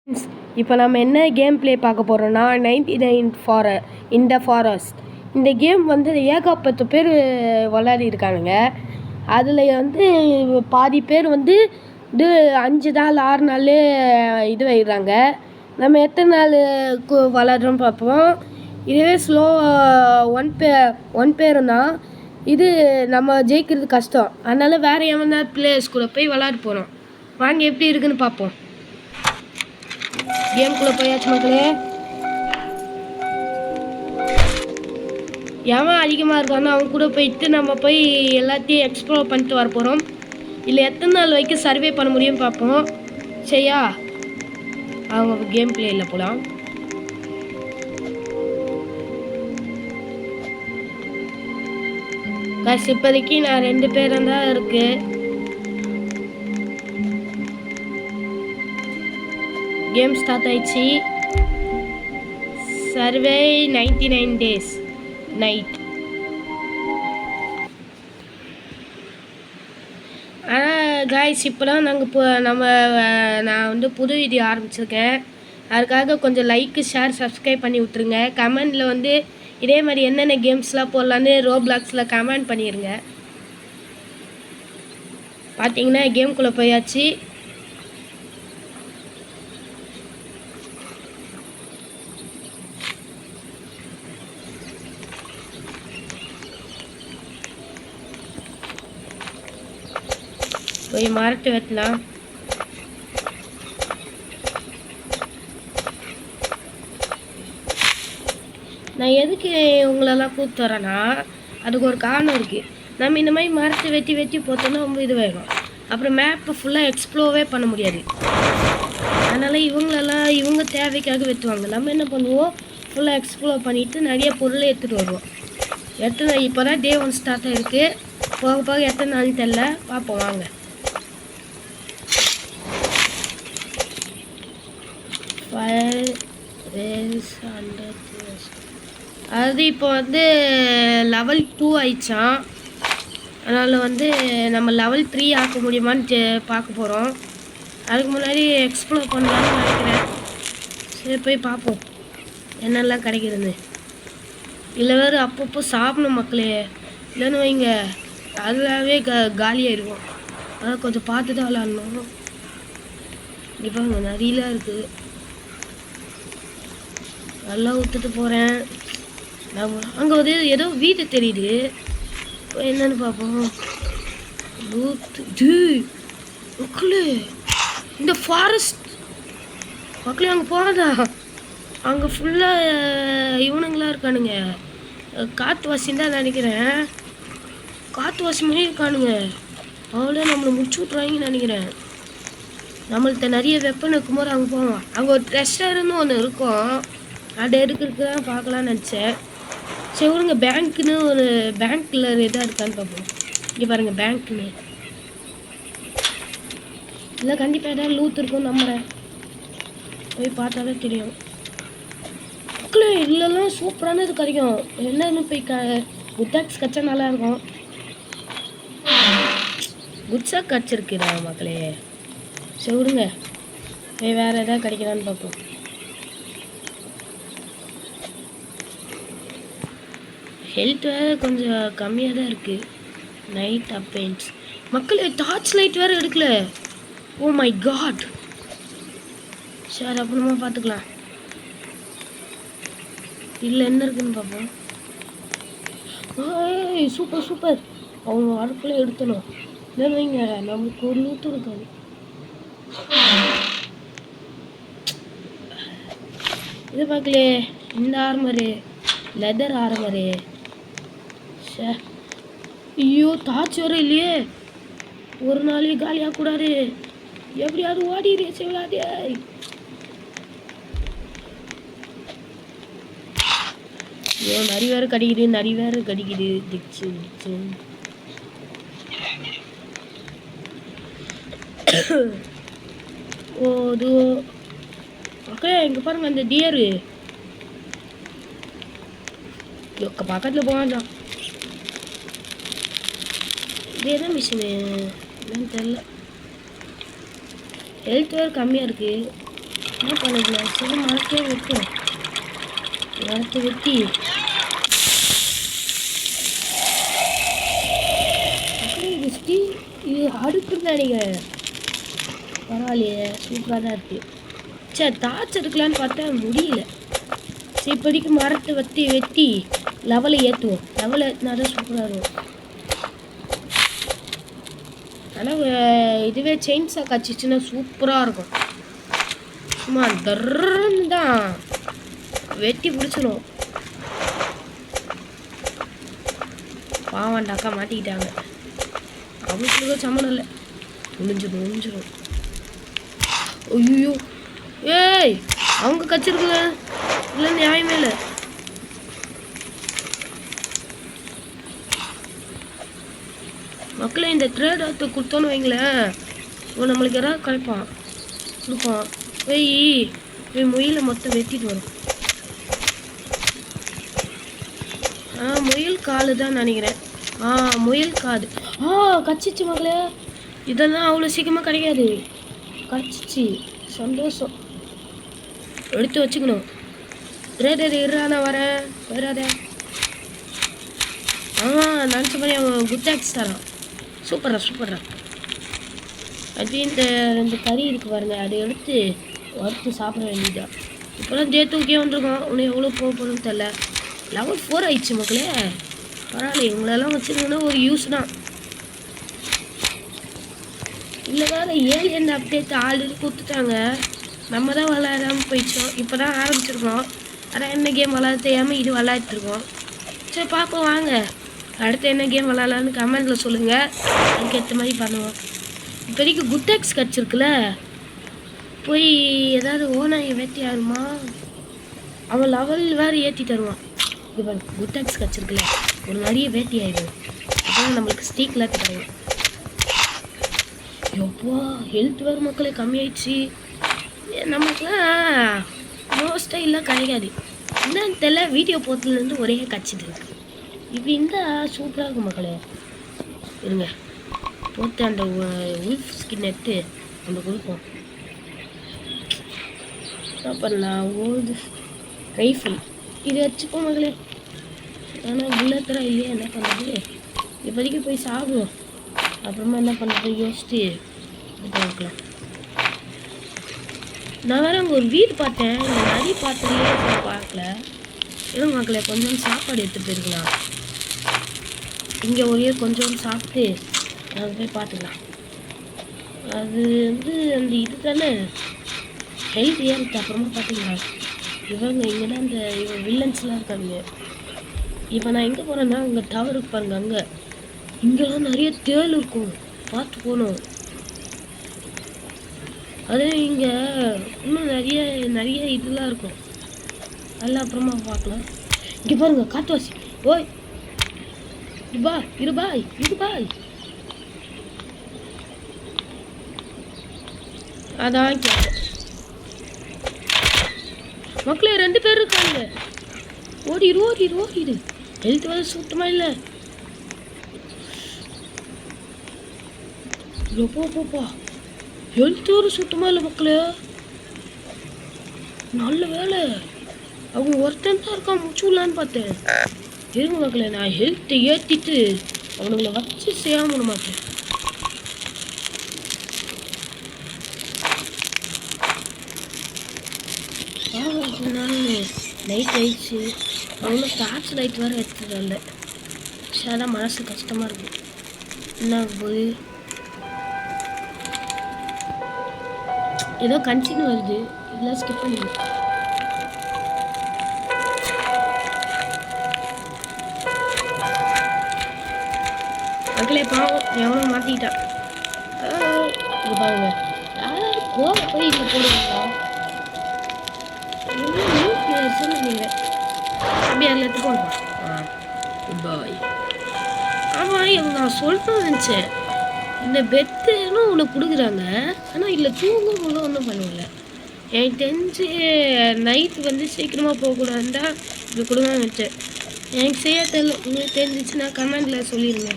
இப்போ நம்ம என்ன கேம் ப்ளே பார்க்க போகிறோன்னா 99 இன் த ஃபாரஸ்ட். இந்த கேம் வந்து ஏகப்பட்ட பேர் விளையாடிருக்கானுங்க. அதில் வந்து பாதி பேர் வந்து 5 நாள் 6 நாள் ஆயிடுறாங்க. நம்ம எத்தனை நாள் விளாட்றோம் பார்ப்போம். இதுவே ஸ்லோ ஒன் பேருனா இது நம்ம ஜெயிக்கிறது கஷ்டம். அதனால் வேறு எவனா பிளேயர்ஸ் கூட போய் விளாட போகிறோம். வாங்க எப்படி இருக்குன்னு பார்ப்போம். கேம்குள்ளே போயாச்சு மக்களே. எவன் அதிகமாக இருக்கானோ அவன் கூட போயிட்டு நம்ம போய் எல்லாத்தையும் எக்ஸ்ப்ளோர் பண்ணிட்டு வர போகிறோம். இல்லை எத்தனை நாள் வரைக்கும் சர்வே பண்ண முடியும்னு பார்ப்போம். சரியா, அவங்க கேம் பிளேயில் போகலாம். காசு இப்போதைக்கு நான் 2 பேரும் தான் இருக்கு. கேம் ஸ்டார்ட் ஆயிடுச்சு. Survey 99 days night. காய்ஸ் இப்போ தான் நான் வந்து புது வீடியோ ஆரம்பிச்சிருக்கேன். அதுக்காக கொஞ்சம் லைக்கு ஷேர் சப்ஸ்கிரைப் பண்ணி விட்ருங்க. கமெண்டில் வந்து இதே மாதிரி என்னென்ன கேம்ஸ்லாம் போடலான்னு ரோப்ளாக்ஸில் கமெண்ட் பண்ணிடுங்க. பார்த்தீங்கன்னா கேம்குள்ளே போயாச்சு. போய் மரட்டு வெட்டலாம். நான் எதுக்கு உங்களெல்லாம் கூப்பிட்டு வரேன்னா அதுக்கு ஒரு காரணம் இருக்குது. நம்ம இந்த மாதிரி மரத்தை வெட்டி போட்டோன்னா ரொம்ப இதுவாகிடும். அப்புறம் மேப்பை ஃபுல்லாக எக்ஸ்ப்ளோரே பண்ண முடியாது. அதனால் இவங்க தேவைக்காக வெட்டுவாங்க. நம்ம என்ன பண்ணுவோம், ஃபுல்லாக எக்ஸ்ப்ளோர் பண்ணிவிட்டு நிறைய பொருளை எடுத்துகிட்டு வருவோம். இப்போ தான் டே 1 ஸ்டார்ட் ஆகிருக்கு. போக போக எத்தனை நாள் தெரில, பார்ப்போம் வாங்க. அது இப்போ வந்து level 2 ஆயிடுச்சான். அதனால் வந்து நம்ம level 3 ஆக்க முடியுமான்னு பார்க்க போகிறோம். அதுக்கு முன்னாடி எக்ஸ்ப்ளோர் பண்ணலான்னு நினைக்கிறேன். சரி போய் பார்ப்போம் என்னெல்லாம் கிடைக்குதுன்னு. இல்லை வேறு அப்பப்போ சாப்பிடணும் மக்களே, இல்லைன்னு வைங்க அதுவே காலியாகிருக்கும். அதான் கொஞ்சம் பார்த்து தான் விளாட்ணும். இப்போ நிறைய இருக்குது. நல்லா விட்டுட்டு போகிறேன். அங்கே வந்து ஏதோ வீடு தெரியுது, என்னன்னு பார்ப்போம். மக்களே இந்த ஃபாரஸ்ட் மக்களே அங்கே போகாதா. அங்கே ஃபுல்லாக இவனுங்களாம் இருக்கானுங்க. காட்டுவாசின்னு தான் நினைக்கிறேன். காட்டுவாசி மாதிரி இருக்கானுங்க. அவ்வளோ நம்மளை முடிச்சு விட்ருவாங்கன்னு நினைக்கிறேன். நம்மள்கிட்ட நிறைய வெப்பன் இருக்கும்போது அங்கே போவோம். அங்கே ஒரு ட்ரெஷர்னு ஒன்று இருக்கும். அதை எடுக்கிறதுக்கு தான் பார்க்கலான்னு நினச்சேன். சரி விடுங்க, பேங்க்குன்னு ஒரு பேங்க்கில் எதாக இருக்கான்னு பார்ப்போம். இங்கே பாருங்கள் பேங்க்குன்னு. இல்லை கண்டிப்பாக எதாவது லூத் இருக்கும் நம்புகிறேன். போய் பார்த்தாலே தெரியும். மக்களே இல்லைலாம் சூப்பரானது கிடைக்கும். என்னன்னு போய் குட்டாக்ஸ் கச்சா நல்லாயிருக்கும். குட்ஸாக கிடச்சிருக்குதா மக்களே. சரி விடுங்க, போய் வேறு எதாவது கிடைக்கிறான்னு பார்ப்போம். ஹெல்த் வேறு கொஞ்சம் கம்மியாக தான் இருக்குது. நைட் அப்பெயின்ஸ் மக்களே டார்ச் லைட் வேறு எடுக்கல. Oh my God. சரி அப்புறமா பார்த்துக்கலாம். இல்லை என்ன இருக்குன்னு பார்ப்போம். சூப்பர். அவங்க வரக்குள்ளே எடுத்தணும். இல்லைன்னு வைங்க நம்மளுக்கு ஒரு நூற்று இருக்காது. இது பார்க்கலே, இந்த ஆர்மரு லெதர் ஆர்மரு. ஐயோ டார்ச் வர இல்லையே. ஒரு நாளைக்கு காலியாக கூடாது. எப்படியாவது ஓடிடு விளாதே. ஐயோ நிறைய வேறு கடிக்குது. திச்சு ஓ இது ஓகே. இங்கே பாருங்க அந்த டியரு பக்கத்தில் போகாதான். இது என்ன மிஷினு என்னன்னு தெரில. ஹெல்த் வேறு கம்மியாக இருக்குது. என்ன பண்ணுதுல சரி மரத்தையே வெட்டும். மரத்தை வெட்டி இது அடுக்குன்னு நினைக்கிறேன். பரவாயில்லையே சூப்பராக தான் இருக்குது. சரி டார்ச் எடுக்கலான்னு பார்த்தா முடியல. சரி இப்போதைக்கு மரத்தை வெட்டி லெவலை ஏற்றுவோம். லெவலை ஏற்றினா தான் சூப்பராக இருக்கும். ஆனால் இதுவே செயின்ஸாக கச்சிச்சுன்னா சூப்பராக இருக்கும். சும்மா தர்றன்னு தான் வெட்டி பிடிச்சிடும். பாவாண்டாக்கா மாட்டிக்கிட்டாங்க. அவங்களுக்கு சம்மந்தம் இல்லை. முடிஞ்சிடும். ஐயோ ஏய் அவங்க கச்சிருக்குங்க. இல்லை நியாயமே இல்லை. மக்களே இந்த ட்ரேட் ஆற்ற கொடுத்தோன்னு வைங்களேன், இவன் நம்மளுக்கு யாராவது கொடுப்பான். போய் முயலை மொத்தம் வெட்டிட்டு வரும். முயல் காலு தான் நினைக்கிறேன். முயல் காது. கச்சிச்சு மக்களே. இதெல்லாம் அவ்வளோ சீக்கிரமாக கிடைக்காது. கச்சிச்சு சந்தோஷம். எடுத்து வச்சுக்கணும். இருடா நான் வரேன். வராத. நினச்ச மாதிரி அவன் குத்தாக்ஸ் தரான். சூப்பரா. அது இந்த 2 கறி இருக்கு பாருங்க, அதை எடுத்து வறுத்து சாப்பிட வேண்டியதான். இப்போலாம் தூக்கியே வந்துருக்கோம். உன்னை எவ்வளோ போகணும்னு தெரில. லெவல் 4 ஆயிடுச்சு மக்களே. பரவாயில்ல, இவங்களெல்லாம் வச்சுருந்தோன்னா ஒரு யூஸ் தான். இல்லை வேறு ஏலியன் அப்டேட் ஆல்ரெடி கொடுத்துட்டாங்க. நம்ம தான் விளையாடாமல் போயிடுச்சோம். இப்போ தான் ஆரம்பிச்சிருக்கோம். ஆனால் என்ன கேம் விளையாட தெரியாமல் இது விளையாட்டுருக்கோம். சரி பார்ப்போம் வாங்க. அடுத்து என்ன கேம் விளையாடலான்னு கமெண்டில் சொல்லுங்கள். அதுக்கேற்ற மாதிரி பண்ணுவோம். இப்போதைக்கு குட்டாக்ஸ் கிடச்சிருக்குல்ல, போய் ஏதாவது ஓனாயை வேட்டி ஆகுமா? அவன் லெவல் வேறு ஏற்றி தருவான். இது பாருங்க குட்டாக்ஸ் கிடச்சிருக்குல்ல, ஒரு நிறைய வேட்டி ஆகிடும். அப்போதான் நம்மளுக்கு ஸ்டீக்லாம் கிடைக்கும். எப்போ ஹெல்த் வேறு மக்களே கம்மியாயிடுச்சு. நமக்குலாம் மோஸ்ட்டாக இல்லை கிடைக்காது. என்னன்னு தெரியல, வீடியோ போட்டதுலேருந்து ஒரே கச்சிட்டு இருக்கு. இப்படி இருந்தால் சூப்பராக இருக்கும் மக்களே. இருங்க போட்டு அந்த உல்ஃப் ஸ்கின் எடுத்து அந்த கொடுப்போம். என்ன பண்ணலாம்? ஓல்டு ரைஃபிள் இது வச்சுப்போம் மக்களே. ஆனால் புல்லத்தெல்லாம் இல்லையா, என்ன பண்ணுறது? இப்போதைக்கு போய் சாகுவோம். அப்புறமா என்ன பண்ணுறது யோசிச்சு பார்க்கலாம். நான் வேறு அங்கே ஒரு வீடு பார்த்தேன். இந்த நரி பார்த்துலையே பார்க்கல. எதுவும் மக்களே கொஞ்சம் சாப்பாடு எடுத்துகிட்டு போயிருக்கலாம். இங்கே ஒரே கொஞ்சம் சாப்பிட்டு அதை போய் பார்த்துக்கலாம். அது அந்த இது தானே ஹெல்த் ஏறிட்டு அப்புறமா பார்த்துக்கலாம். இவங்க இங்கே தான் இந்த வில்லன்ஸ்லாம் இருக்காங்க. இப்போ நான் எங்கே போகிறேன்னா அங்கே டவர் இருக்கு பாருங்க. அங்கே இங்கெல்லாம் நிறைய தேள் இருக்கும், பார்த்து போகணும். அதே இங்கே இன்னும் நிறைய இதெல்லாம் இருக்கும். அதெல்லாம் அப்புறமா பார்க்கலாம். இங்கே பாருங்க காட்டுவாசி. ஓய் இருபாய் அதான் கேட்டேன். மக்களே 2 பேர் இருக்காங்க. ஓடிடு. ஹெல்த் வேறு சுத்தமா இல்லை. போப்பா ஹெல்த் வேறு சுத்தமா இல்லை மக்களே. நல்ல வேலை அவங்க ஒருத்தன் தான் இருக்கான். முடிச்சுடலான்னு பார்த்தேன். இருங்க மக்களே, நான் ஹெல்த்தை ஏற்றிட்டு அவனுங்களை வச்சு செய்யாம விட மாட்டேன். லைட் ஆயிடுச்சு. அவ்வளோ டார்ச் லைட் வேறு எடுத்துடல. அதான் மனசு கஷ்டமாக இருக்குது. என்ன போது ஏதோ கன்சின்னு வருது. இதெல்லாம் ஸ்கிப் பண்ணிடுங்க. மக்களே பாவம் எவனோ மாற்றிக்கிட்டான். இது பாருங்க யாராவது கோவம் போய் இங்கே போடுவாங்களா? நீங்கள் அப்படி அதில் எடுத்துக்கோங்க. பாய். ஆமாம் நான் சொல்லணும்னு நினச்சேன். இந்த பெத்துன்னு ஒன்று கொடுக்குறாங்க. ஆனால் இதில் தூங்கும்போது ஒன்றும் பண்ணுவில்ல. எனக்கு தெரிஞ்சு நைட்டு சீக்கிரமாக போகக்கூடாதுன்னு இப்படி கொடுங்க நினச்சேன். எனக்கு செய்ய தெரியல. உங்களுக்கு தெரிஞ்சிச்சுன்னா கமெண்டில் சொல்லிடுங்க.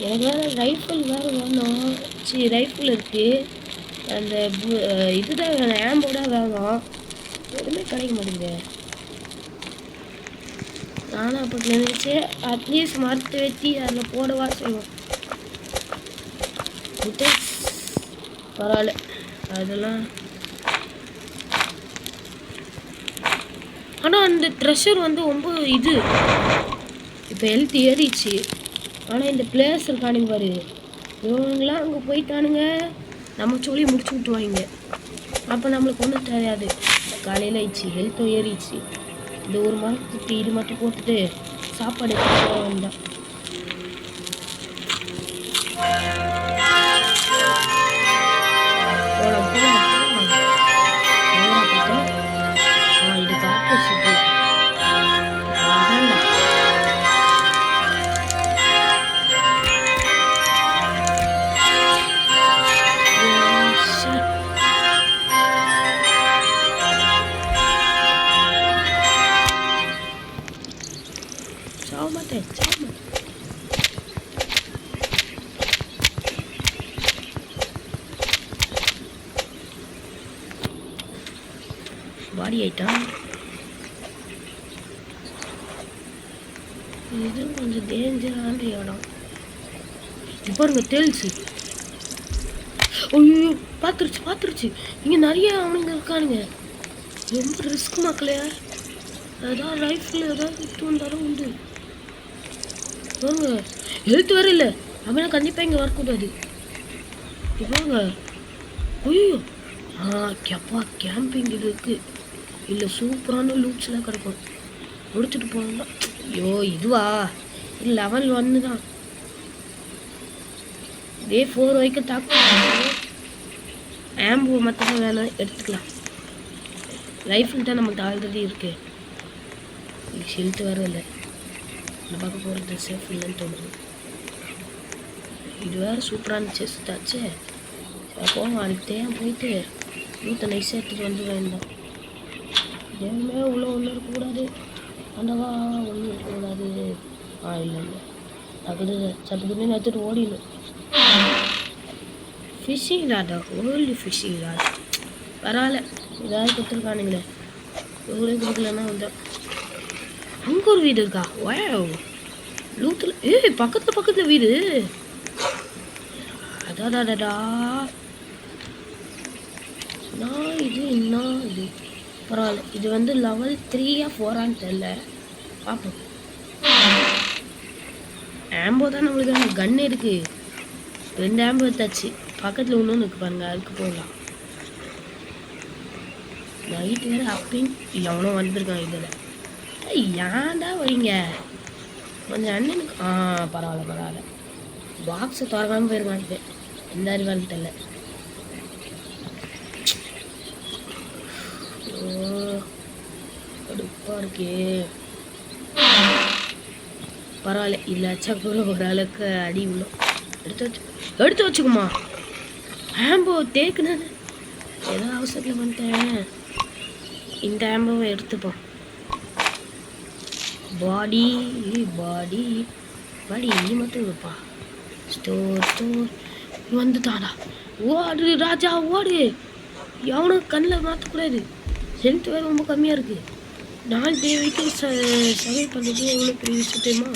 எனக்கு வேறு ரைஃபிள் வேறு வேணும். சரி ரைஃபிள் இருக்குது. அந்த இதுதான் வேணும், ஆம்போ தான் வேணும். எதுவுமே கிடைக்க மாட்டேங்குது. நானும் அப்போ நினைச்சு அட்லீஸ்ட் மரத்தை வெட்டி அதில் போடவா செய்வோம். பரவாயில்ல அதெல்லாம். ஆனால் அந்த ட்ரெஷர் வந்து ரொம்ப இது இப்போ ஹெல்த் ஏறிச்சு. ஆனால் இந்த பிளேயர்ஸ் இருக்கானுங்க பாரு, இவங்களாம் அங்கே போயிட்டானுங்க, நம்ம சொல்லி முடிச்சு விட்டுவாங்க. அப்போ நம்மளுக்கு ஒன்றும் தெரியாது. காலையில் ஆயிடுச்சு, ஹெல்த்தும் ஏறிச்சு. இந்த ஒரு மாதத்துக்கு இது மட்டும் போட்டுட்டு சாப்பாடு வந்தேன். இதுக்கு ஆப்போசிட் பாடி ஐட்டம். இது கொஞ்சம் டேஞ்சரான இடம். இது பாருங்க டேல்ஸு. ஐயோ பார்த்துருச்சு. இங்கே நிறைய அவனுங்க இருக்கானுங்க. ரொம்ப ரிஸ்க் மக்களே. ஏதாவது ரைஃபிள் ஏதாவது விட்டு வந்தாலும் உண்டு. வாங்க, ஹெல்த் வேறு இல்லை, அப்படின்னா கண்டிப்பாக இங்கே வரக்கூடாது. வாங்க. ஐயோ கேப்பா கேம்பிங் இது இருக்குது. இல்லை சூப்பரான லூட்ஸ்லாம் கிடைக்கும், முடிச்சுட்டு போகணும்னா. ஐயோ இதுவா, இது லெவல் 1 தான். இதே 4 வரைக்கும் தாக்க. ஆம்பு மட்டும் வேணும், எடுத்துக்கலாம். ரைஃபிள் தான் நமக்கு ஆல்ரெடி இருக்குது. ஹெல்த் வேறு இல்லை, இந்த பக்கம் போகிறது சேஃப் இல்லைன்னு தோணுது. இது வேறு சூப்பரான செஸ்ட் ஆச்சு. போங்க, அதுக்கு தேவை போயிட்டு நூற்ற நைஸ் எடுத்துகிட்டு வந்து வேண்டாம். எதுவுமே உள்ள ஒன்றும் இருக்கக்கூடாது, அந்தவா ஒன்றும் இருக்கக்கூடாது. இல்லை டக்குது சட்டுக்குன்னு எடுத்துகிட்டு ஓடிடும். ஃபிஷ்ஷிங் ராடா, ஓல்டு ஃபிஷ்ஷிங் ராட். பரவாயில்ல, ஏதாவது கொடுத்துருக்கானுங்களே. எவ்வளோ கொடுக்கலன்னா வந்து அங்கே ஒரு வீடு இருக்கா? வா லூத்தில் பக்கத்தில் வீடு. அடாடாடா, நான் இது என்ன இது? பரவாயில்ல, இது வந்து லெவல் 3 or 4 தெரியல, பார்ப்போம். ஆம்போ தான் நம்மளுக்கு கன் இருக்கு. 2 ஆம்போ எடுத்தாச்சு. பக்கத்தில் இன்னொன்று இருக்கு பாருங்க, அதுக்கு போகலாம். நைட்டு வேறு அப்பயும் எவனோ வந்திருக்கான். இதில் ஏன்டா வரீங்க கொஞ்சம் அண்ணனுக்கு? பரவாயில்ல. பாக்ஸை திறக்காமல் போயிருக்கான். எந்த அறிவான்னு தெரியல. கடுப்பா இருக்கே. பரவாயில்ல, இல்லாச்சா கூட ஓரளவுக்கு அடி உள்ள எடுத்து வச்சுக்குமா. ஆம்போ தேக்குனது ஏதோ அவசரத்தில் பண்ணிட்டேன். இந்த ஆம்போவை எடுத்துப்போம். பாடி இது மட்டும் இருப்பா. ஸ்டோர் வந்துட்டாடா. ஓடு ராஜா ஓடு. எவனும் கண்ணில் மாற்றக்கூடாது. ஹெல்த் வேறு ரொம்ப கம்மியாக இருக்குது. 4 தேவைக்கு சர்வை பண்ணுறது எவ்வளோ பெரிய விஷயம் தெரியுமா?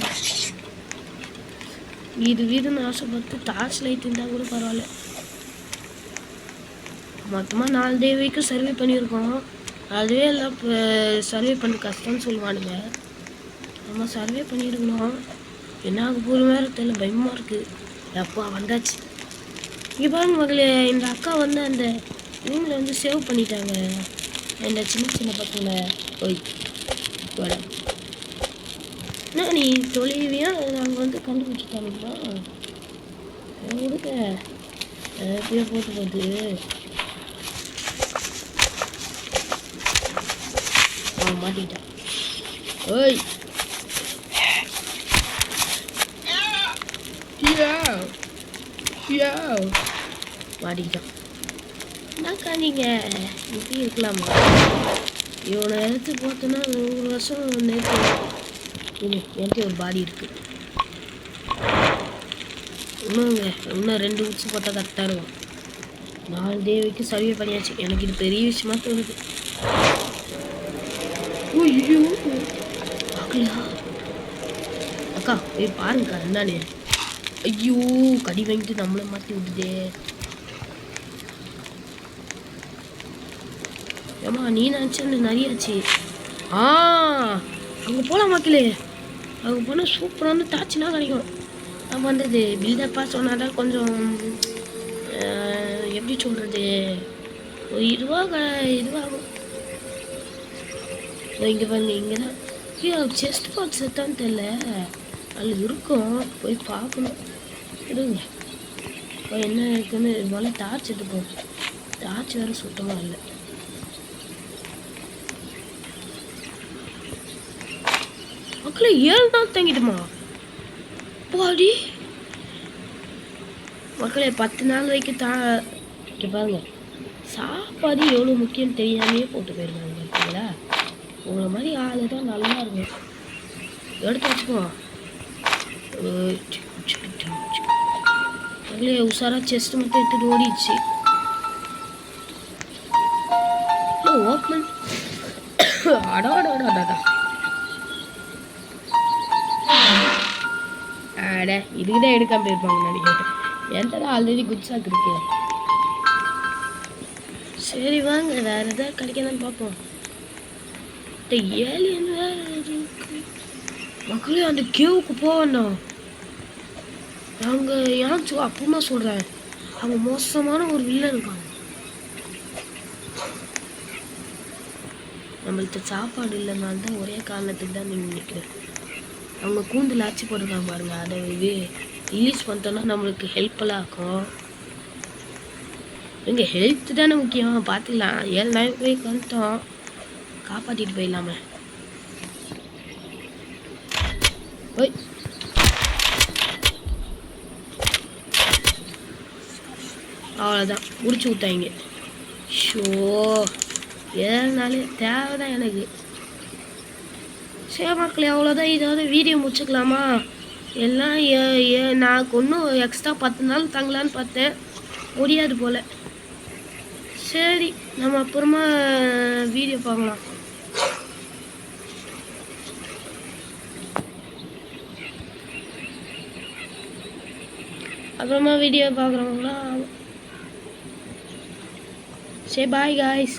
வீடுன்னு ஆசைப்பட்டு டார்ச் லைட் இருந்தால் கூட பரவாயில்ல. மொத்தமாக 4 தேவைக்கு சர்வே பண்ணியிருக்கோம். அதுவே எல்லாம் சர்வே பண்ண கஷ்டம்னு சொல்லுவானுங்க. நம்ம சர்வே பண்ணியிருக்கணும். என்ன ஆக போகிற வேறு தெரியல, பயமாக இருக்குது. அப்பா வந்தாச்சு. இங்கே பாருங்க மகளே, இந்த அக்கா வந்து அந்த இவங்களை வந்து சேவ் பண்ணிட்டாங்க. இந்த சின்ன பசங்களை போய் வர என்ன நீ தொலைவியா நாங்கள் வந்து கண்டுபிடிச்சிட்டாங்களா? கொடுக்க எப்படியோ போட்டு மாட்டிக்கிட்டான். ஓய் மாட்டிக்கிட்டான். என்னக்கா நீங்கள் இப்படி இருக்கலாமா? இவனை எடுத்து பார்த்தோன்னா 100 வருஷம் நேற்று ஒரு பாடி இருக்குது. இன்னும் 2 உச்சி போட்டால் கரெக்டாக இருக்கும். 4 தேவைக்கு சர்வே பண்ணியாச்சு. எனக்கு இது பெரிய விஷயமா தோணுது. ஐயோ! பார்க்கலையா? அக்கா போய் பாருங்கக்கா என்னான்னு. ஐயோ! கடி வாங்கிட்டு நம்மள மாற்றி விட்டுதே. ஏம்மா நீ நினச்சேன்னு நிறையாச்சு. அங்கே போகலாம் மக்களே. அங்கே போனால் சூப்பரான டார்ச்லாம் கிடைக்கும். நம்ம வந்தது பில்டப்பாக சொன்னால் தான் கொஞ்சம் எப்படி சொல்கிறது, ஒரு இதுவாகும். இங்கே பாருங்க, இங்கே தான் செஸ்ட் பாக்ஸ் எத்தான்னு தெரில, அதில் இருக்கும். போய் பார்க்கணும். இருங்க இப்போ என்ன இருக்குன்னு. முதல்ல டார்ச் எடுப்போம். டார்ச் வேறு சுத்தமாக இல்லை. மக்களே 7 நாள் தங்கிட்டுமா பாடி. மக்களே 10 நாள் வரைக்கும் இங்கே பாருங்க, சாப்பாடு எவ்வளோ முக்கியம் தெரியாமையே போட்டு போயிருக்காங்க பார்த்தீங்களா. உங்களை மாதிரி ஆள் தான் நல்லா இருக்கும். எடுத்து வச்சுக்குவோம். மக்களே உஷாரா செஸ்ட் மட்டும் எடுத்துட்டு ஓடிடுச்சு. ஓப்பன் அடாடாடாடா. இதுக்குதான் எடுக்காம போயிருப்பாங்க நினைக்கிறேன். என்கிட்ட ஆல்ரெடி குட் சாக் இருக்கு. சரி வாங்க, வேற ஏதாவது கிடைக்காதான்னு பார்ப்போம். ஏலியன் வேற இருக்கு மக்களே. அந்த கேவுக்கு போவேண்டாம். நாங்கள் ஏன் அப்பமா சொல்கிறேன், அவங்க மோசமான ஒரு வில்லன் இருக்காங்க. நம்மள்கிட்ட சாப்பாடு இல்லைனால தான் ஒரே காரணத்துக்கு தான் நீங்கள் நிற்கிறேன். அவங்க கூண்டில் ஆட்சி போட்டிருக்காங்க பாருங்கள், அதை ரிலீஸ் பண்ணிட்டோன்னா நம்மளுக்கு ஹெல்ப்ஃபுல்லாக இருக்கும். இங்கே ஹெல்த்து தானே முக்கியம். பார்த்துக்கலாம். 7 நாள் போய் வந்துட்டோம், காப்பாற்றிட்டு போயிடலாமே. ஓய் அவ்வளோதான், முடிச்சு விட்டாங்க. ஷோ 7 நாள் தேவைதான் எனக்கு. சரி மக்களே, அவ்வளோதான். இதோட வீடியோ முடிச்சுக்கலாமா? எல்லாம் நான் ஒன்றும் எக்ஸ்ட்ரா 10 நாள் தங்கலான்னு பார்த்தேன், முடியாது போல். சரி, நம்ம அப்புறமா வீடியோ பார்க்கலாம். அப்புறமா வீடியோ பார்க்குறவங்களா. சரி பாய் காய்ஸ்.